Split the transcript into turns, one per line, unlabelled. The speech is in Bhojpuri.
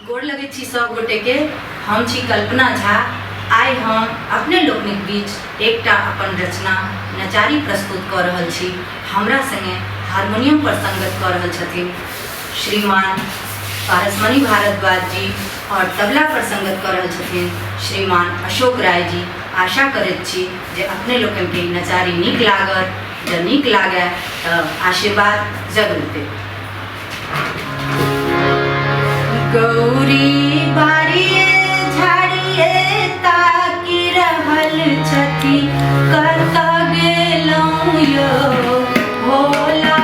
गोड़ लगे छी सब गोटे के। हम छी कल्पना झा। आइ हम अपने लोकनिक बीच एकटा अपन रचना नचारी प्रस्तुत कर रहल छी। हमरा संगे हारमोनियम पर संगत कर रहल छथिन श्रीमान पारसमणि भारद्वाज जी और तबला पर संगत कर रहल छथिन श्रीमान अशोक राय जी। आशा करैत छी जे अपने लोकन के नचारी नीक लागत। जँ नीक लागे तो आशीर्वाद जरूर दे। गौरी बारिये झाड़िये ताकि रहल छथि कत गेलौं यो भोला।